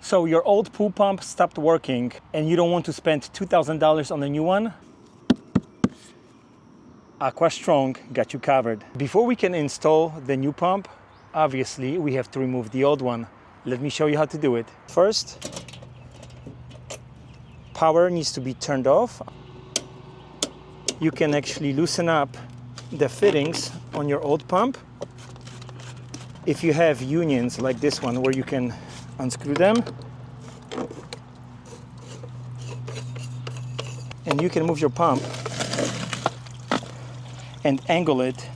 So your old pool pump stopped working and you don't want to spend $2,000 on a new one? AquaStrong got you covered. Before we can install the new pump, obviously we have to remove the old one. Let me show you how to do it. First, power needs to be turned off. You can actually loosen up the fittings on your old pump. If you have unions like this one where you can unscrew them, and you can move your pump and angle it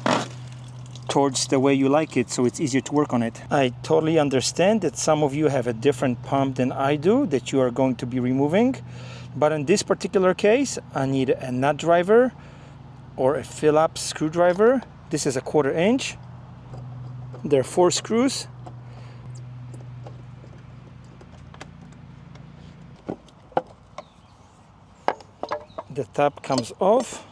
towards the way you like it so it's easier to work on it. I totally understand that some of you have a different pump than I do that you are going to be removing, but in this particular case I need a nut driver or a Phillips screwdriver. This is a 1/4 inch. There are 4 screws. The top comes off.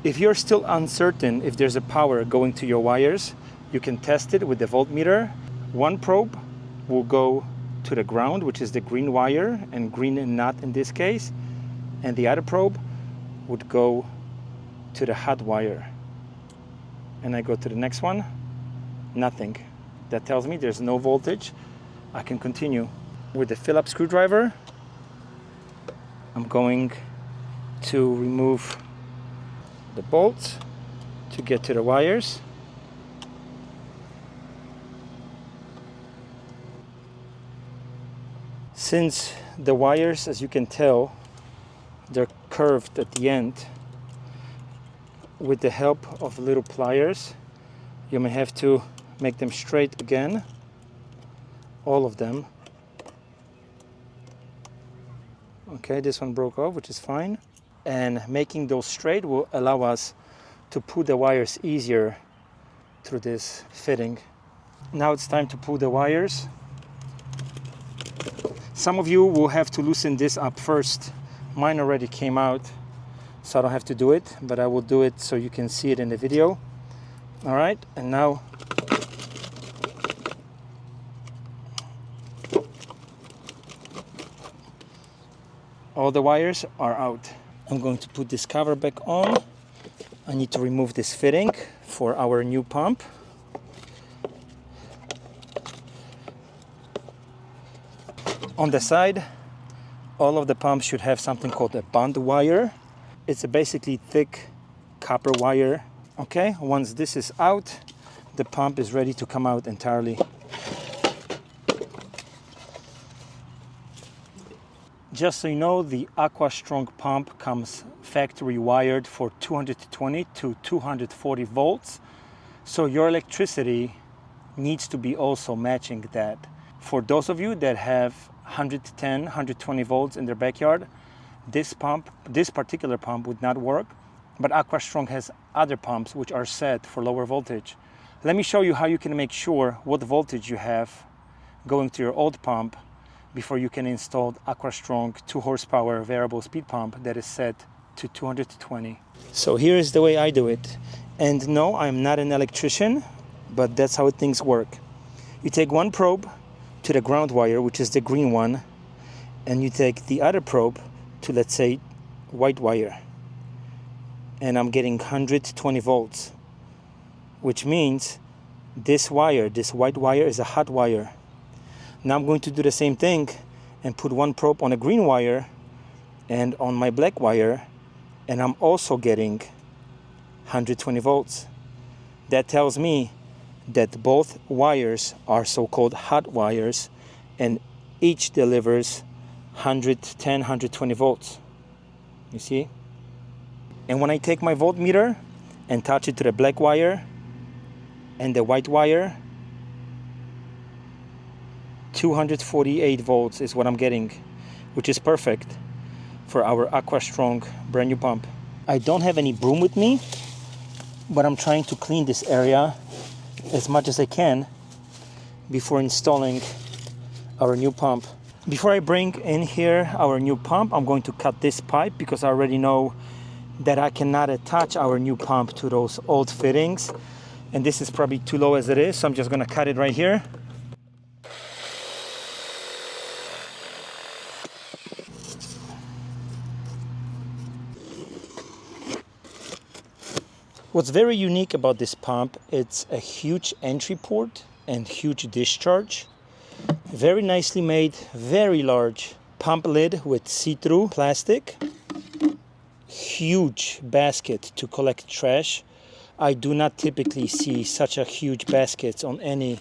If you're still uncertain if there's a power going to your wires, you can test it with the voltmeter. One probe will go to the ground, which is the green wire and green nut in this case, and the other probe would go to the hot wire. And I go to the next one, nothing. That tells me there's no voltage. I can continue. With the Phillips screwdriver, I'm going to remove the bolts to get to the wires. Since the wires, as you can tell, they're curved at the end, with the help of little pliers, you may have to make them straight again, all of them. Okay, this one broke off, which is fine. And making those straight will allow us to pull the wires easier through this fitting. Now it's time to pull the wires. Some of you will have to loosen this up first. Mine already came out, so I don't have to do it, but I will do it so you can see it in the video. All right, and now all the wires are out. I'm going to put this cover back on. I need to remove this fitting for our new pump. On the side, all of the pumps should have something called a bond wire. It's a basically thick copper wire. Okay, once this is out, the pump is ready to come out entirely. Just so you know, the AquaStrong pump comes factory wired for 220 to 240 volts. So your electricity needs to be also matching that. For those of you that have 110, 120 volts in their backyard, this particular pump would not work. But AquaStrong has other pumps which are set for lower voltage. Let me show you how you can make sure what voltage you have going to your old pump before you can install AquaStrong 2 horsepower variable speed pump that is set to 220. So here is the way I do it. And no, I'm not an electrician, but that's how things work. You take one probe to the ground wire, which is the green one, and you take the other probe to, let's say, white wire. And I'm getting 120 volts, which means this wire, this white wire, is a hot wire. Now I'm going to do the same thing and put one probe on a green wire and on my black wire, and I'm also getting 120 volts. That tells me that both wires are so-called hot wires and each delivers 110, 120 volts. You see? And when I take my voltmeter and touch it to the black wire and the white wire, 248 volts is what I'm getting, which is perfect for our AquaStrong brand new pump. I don't have any broom with me, but I'm trying to clean this area as much as I can before installing our new pump. Before I bring in here our new pump, I'm going to cut this pipe because I already know that I cannot attach our new pump to those old fittings, and this is probably too low as it is, so I'm just going to cut it right here. What's very unique about this pump, it's a huge entry port and huge discharge. Very nicely made, very large pump lid with see-through plastic. Huge basket to collect trash. I do not typically see such a huge baskets on any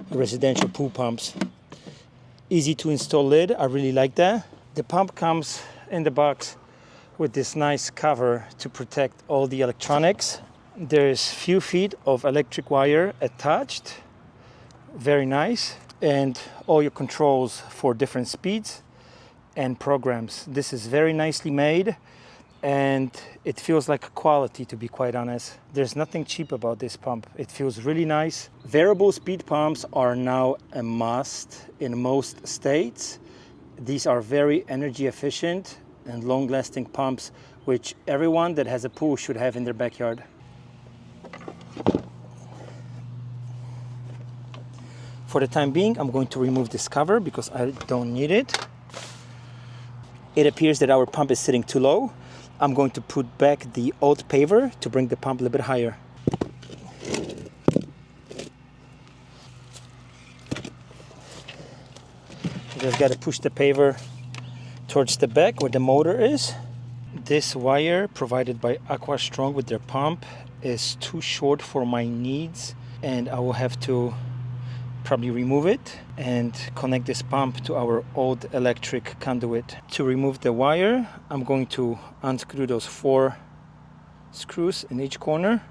residential pool pumps. Easy to install lid, I really like that. The pump comes in the box with this nice cover to protect all the electronics. There's few feet of electric wire attached, very nice, and all your controls for different speeds and programs. This is very nicely made and it feels like quality, to be quite honest. There's nothing cheap about this pump. It feels really nice. Variable speed pumps are now a must in most states. These are very energy efficient and long-lasting pumps, which everyone that has a pool should have in their backyard. For the time being, I'm going to remove this cover because I don't need it. It appears that our pump is sitting too low. I'm going to put back the old paver to bring the pump a little bit higher. Just got to push the paver towards the back where the motor is. This wire provided by AquaStrong with their pump is too short for my needs, and I will have to probably remove it and connect this pump to our old electric conduit. To remove the wire, I'm going to unscrew those 4 screws in each corner.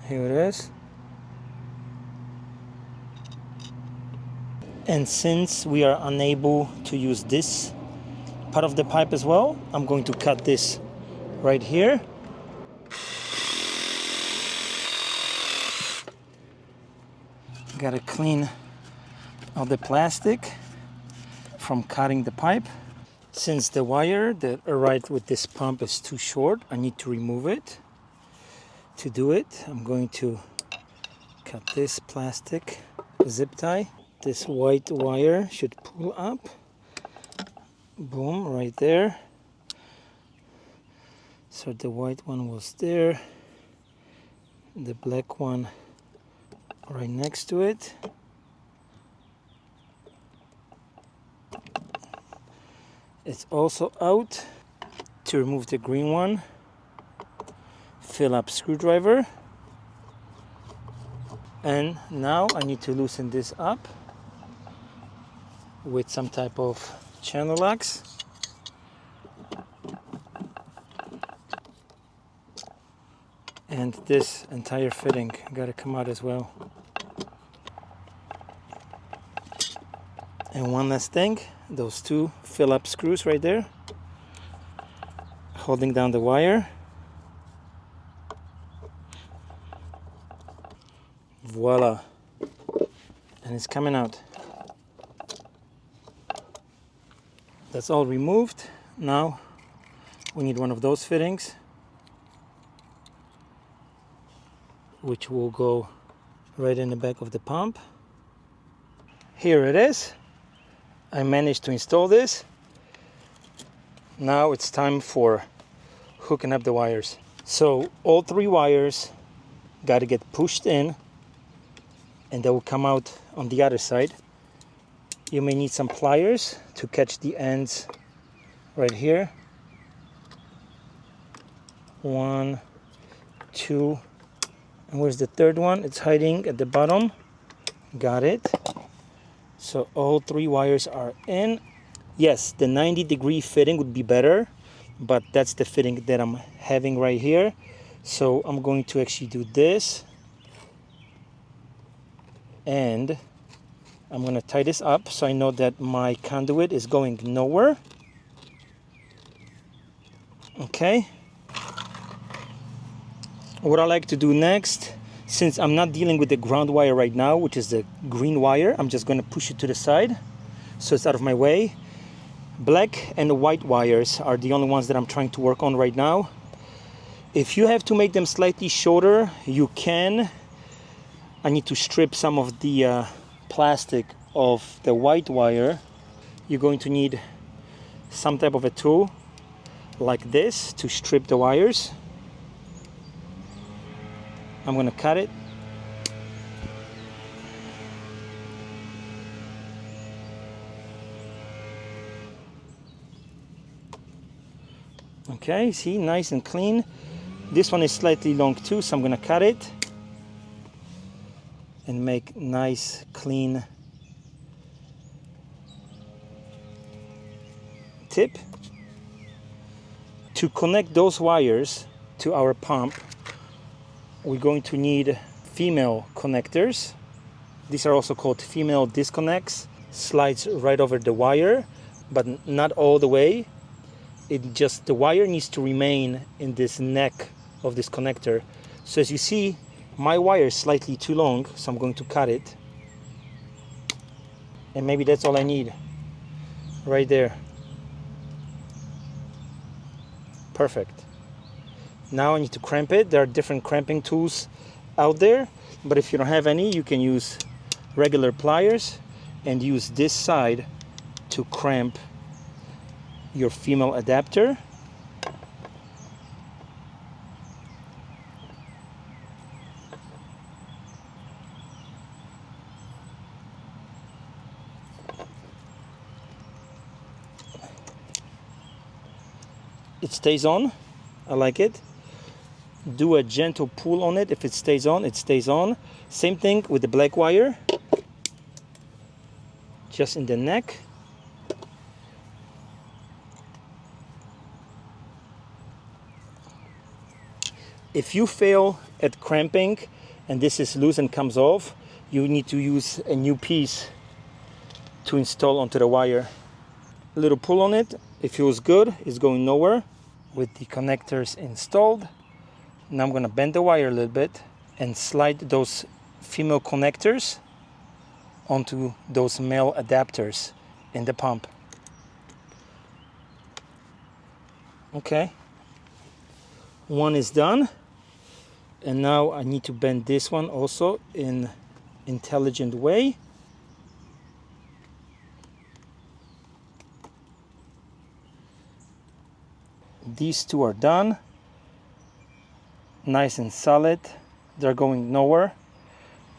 Here it is. And since we are unable to use this part of the pipe as well, I'm going to cut this right here. Gotta clean all the plastic from cutting the pipe. Since the wire that arrived with this pump is too short, I need to remove it. To do it, I'm going to cut this plastic zip tie. This white wire should pull up. Boom, right there. So the white one was there, the black one right next to it. It's also out. To remove the green one, Phillips screwdriver. And now I need to loosen this up with some type of channel locks. And this entire fitting gotta come out as well. And one last thing, those 2 Phillips screws right there, holding down the wire. Voila, and it's coming out. That's all removed. Now we need one of those fittings, which will go right in the back of the pump. Here it is. I managed to install this. Now it's time for hooking up the wires. So all 3 wires got to get pushed in, and they will come out on the other side. You may need some pliers to catch the ends right here. 1, 2, and where's the third one? It's hiding at the bottom. Got it. So all 3 wires are in. Yes, the 90-degree fitting would be better, but that's the fitting that I'm having right here. So I'm going to actually do this, and I'm going to tie this up so I know that my conduit is going nowhere. Okay. What I like to do next, since I'm not dealing with the ground wire right now, which is the green wire, I'm just going to push it to the side so it's out of my way. Black and white wires are the only ones that I'm trying to work on right now. If you have to make them slightly shorter, you can. I need to strip some of the plastic of the white wire, you're going to need some type of a tool like this to strip the wires. I'm going to cut it. Okay, see, nice and clean. This one is slightly long too, so I'm going to cut it and make nice, clean tip. To connect those wires to our pump, we're going to need female connectors. These are also called female disconnects. Slides right over the wire, but not all the way. The wire needs to remain in this neck of this connector. So as you see, my wire is slightly too long, so I'm going to cut it. And maybe that's all I need. Right there. Perfect. Now I need to cramp it. There are different cramping tools out there, but if you don't have any, you can use regular pliers and use this side to cramp your female adapter. It stays on. I like it. Do a gentle pull on it. If it stays on, it stays on. Same thing with the black wire. Just in the neck. If you fail at cramping and this is loose and comes off, you need to use a new piece to install onto the wire. A little pull on it. It feels good. It's going nowhere. With the connectors installed, now I'm going to bend the wire a little bit and slide those female connectors onto those male adapters in the pump. Okay, one is done, and now I need to bend this one also in intelligent way. These two are done, nice and solid. They're going nowhere.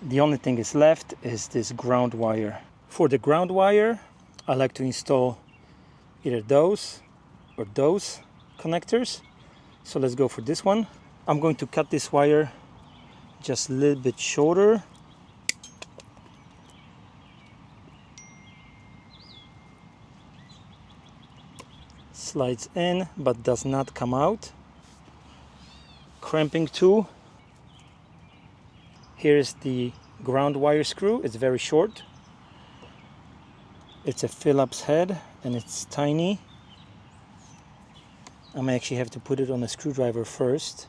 The only thing is left is this ground wire. For the ground wire, I like to install either those or those connectors. So let's go for this one. I'm going to cut this wire just a little bit shorter. Slides in but does not come out. Cramping tool. Here's the ground wire screw. It's very short. It's a Phillips head and it's tiny. I may actually have to put it on a screwdriver first.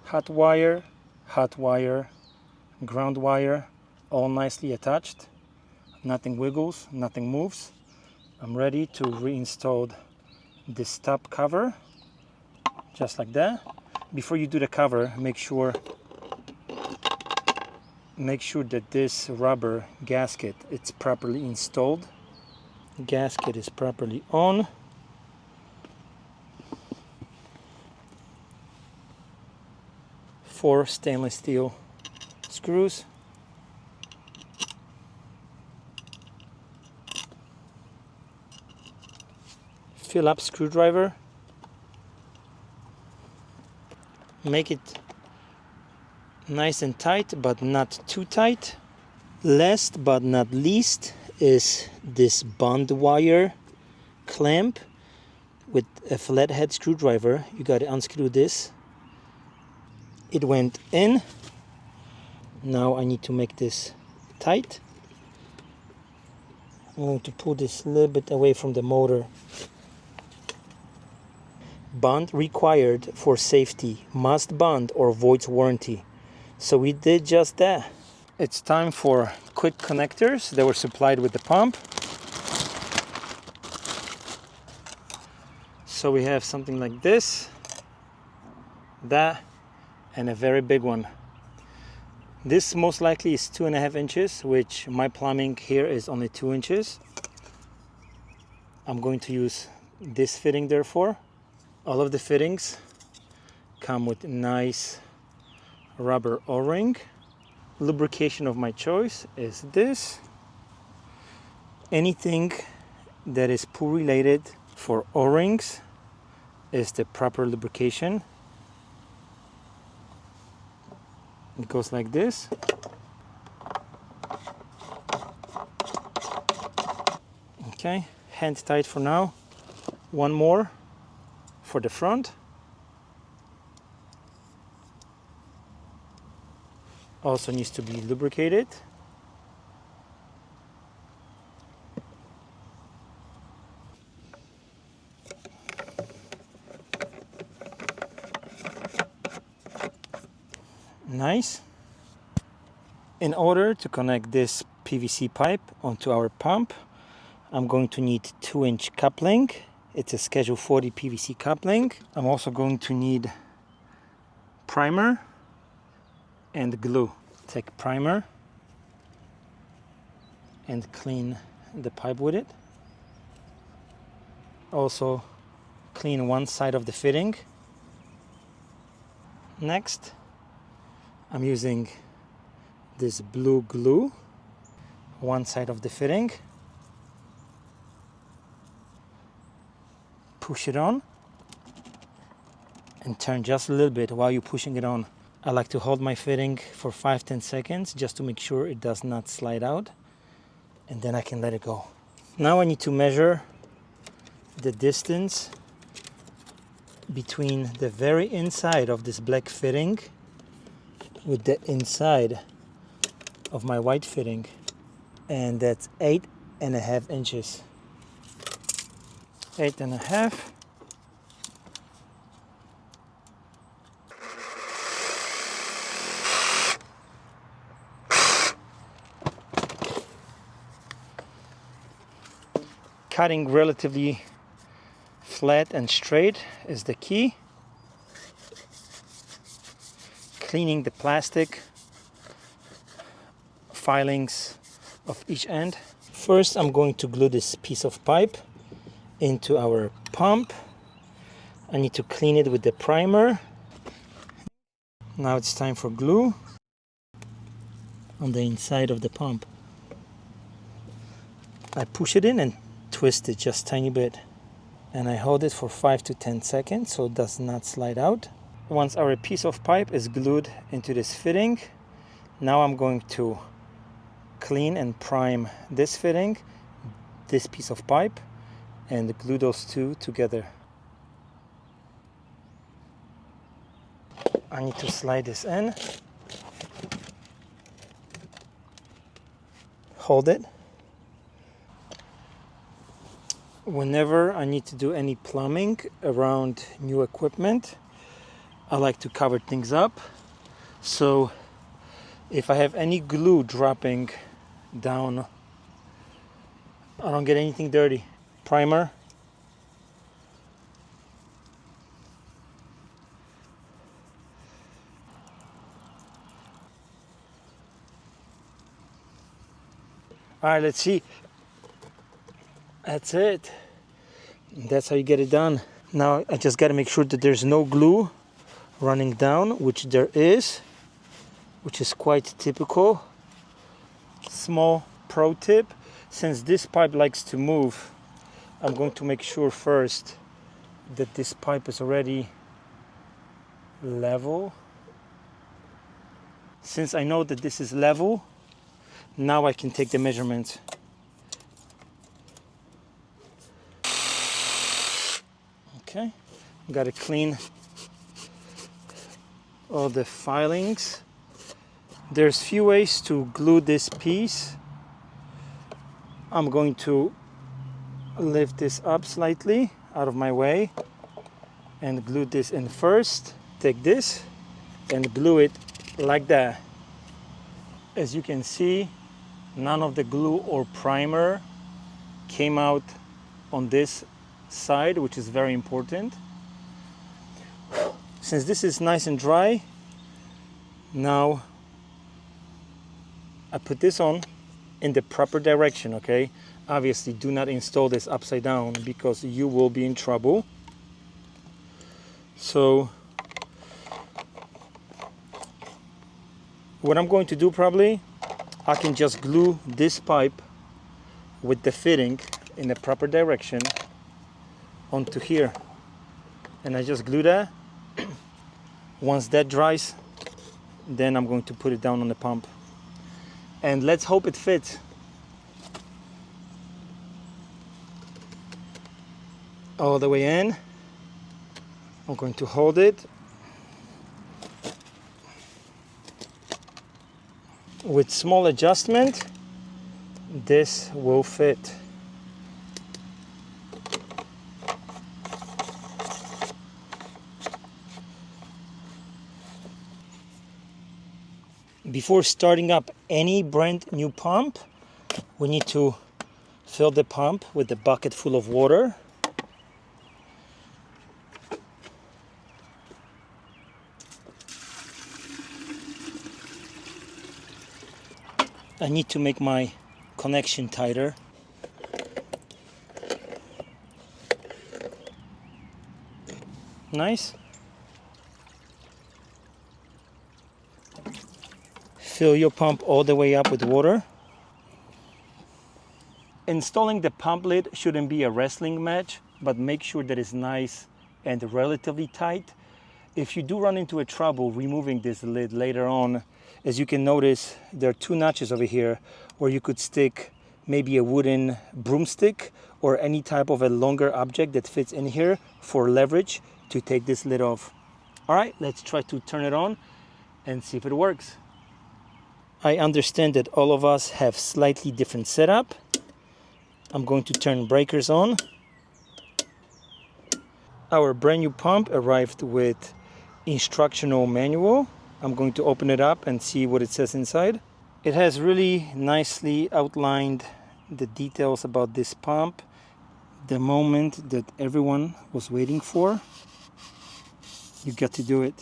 Hot wire, ground wire, all nicely attached. Nothing wiggles, nothing moves. I'm ready to reinstall this top cover, just like that. Before you do the cover, make sure that this rubber gasket is properly installed. Gasket is properly on. Four stainless steel screws. Phillips screwdriver. Make it nice and tight, but not too tight. Last but not least is this bond wire clamp with a flathead screwdriver. You got to unscrew this. It went in. Now I need to make this tight. I'm going to pull this a little bit away from the motor. Bond required for safety. Must bond or voids warranty. So we did just that. It's time for quick connectors that were supplied with the pump. So we have something like this, that, and a very big one. This most likely is 2.5 inches, which my plumbing here is only 2 inches. I'm going to use this fitting therefore. All of the fittings come with nice rubber O-ring. Lubrication of my choice is this. Anything that is pool related for O-rings is the proper lubrication. It goes like this. Okay, hand tight for now. One more for the front. Also needs to be lubricated. Nice. In order to connect this PVC pipe onto our pump, I'm going to need 2-inch coupling. It's a Schedule 40 PVC coupling. I'm also going to need primer and glue. Take primer and clean the pipe with it. Also clean one side of the fitting. Next, I'm using this blue glue, one side of the fitting. Push it on and turn just a little bit while you're pushing it on. I like to hold my fitting for 5-10 seconds just to make sure it does not slide out, and then I can let it go. Now I need to measure the distance between the very inside of this black fitting with the inside of my white fitting, and that's 8.5 inches. 8.5. Cutting relatively flat and straight is the key. Cleaning the plastic filings of each end. First, I'm going to glue this piece of pipe into our pump. I need to clean it with the primer. Now it's time for glue on the inside of the pump. I push it in and twist it just a tiny bit, and I hold it for 5 to 10 seconds so it does not slide out. Once our piece of pipe is glued into this fitting, now I'm going to clean and prime this fitting, this piece of pipe, and glue those two together. I need to slide this in, hold it. Whenever I need to do any plumbing around new equipment, I like to cover things up, so if I have any glue dropping down, I don't get anything dirty. Primer. All right, let's see. That's it. That's how you get it done. Now I just got to make sure that there's no glue running down, which there is, which is quite typical. Small pro tip: since this pipe likes to move, I'm going to make sure first that this pipe is already level. Since I know that this is level, now I can take the measurements. Okay, got to clean all the filings. There's few ways to glue this piece. I'm going to lift this up slightly out of my way and glue this in first. Take this and glue it like that. As you can see, none of the glue or primer came out on this side, which is very important. Since this is nice and dry, Now I put this on in the proper direction, okay? Obviously do not install this upside down because you will be in trouble. So what I'm going to do, probably I can just glue this pipe with the fitting in the proper direction onto here, and I just glue that. Once that dries, then I'm going to put it down on the pump, and let's hope it fits. All the way in. I'm going to hold it with small adjustment. This will fit. Before starting up any brand new pump, we need to fill the pump with a bucket full of water. I need to make my connection tighter. Nice. Fill your pump all the way up with water. Installing the pump lid shouldn't be a wrestling match, but make sure that it's nice and relatively tight. If you do run into a trouble removing this lid later on, as you can notice, there are two notches over here where you could stick maybe a wooden broomstick or any type of a longer object that fits in here for leverage to take this lid off. All right, let's try to turn it on and see if it works. I understand that all of us have slightly different setup. I'm going to turn breakers on. Our brand new pump arrived with instructional manual. I'm going to open it up and see what it says inside. It has really nicely outlined the details about this pump, the moment that everyone was waiting for. You got to do it.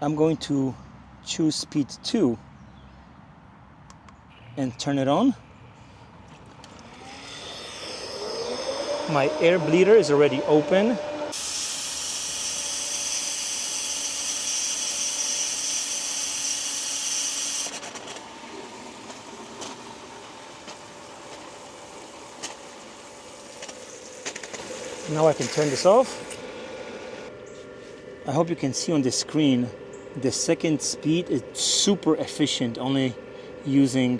I'm going to choose speed 2 and turn it on. My air bleeder is already open. Now I can turn this off. I hope you can see on the screen the second speed is super efficient, only using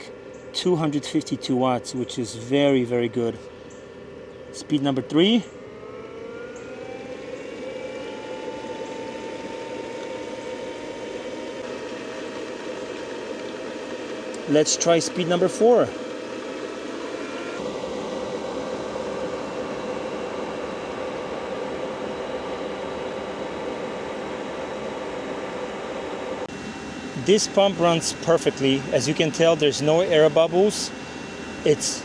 252 watts, which is very, very good. Speed number 3. Let's try speed number 4. This pump runs perfectly. As you can tell, there's no air bubbles. It's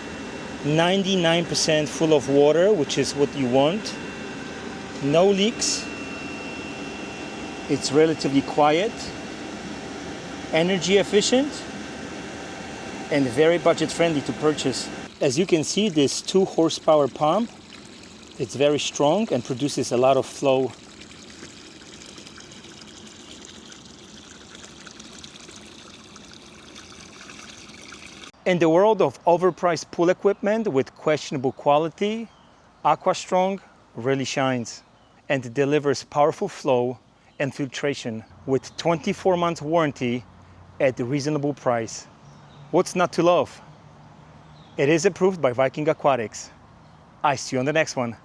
99% full of water, which is what you want. No leaks. It's relatively quiet, energy efficient, and very budget friendly to purchase. As you can see, this 2 horsepower pump, it's very strong and produces a lot of flow. In the world of overpriced pool equipment with questionable quality, AquaStrong really shines and delivers powerful flow and filtration with 24 months warranty at a reasonable price. What's not to love? It is approved by Viking Aquatics. I see you on the next one.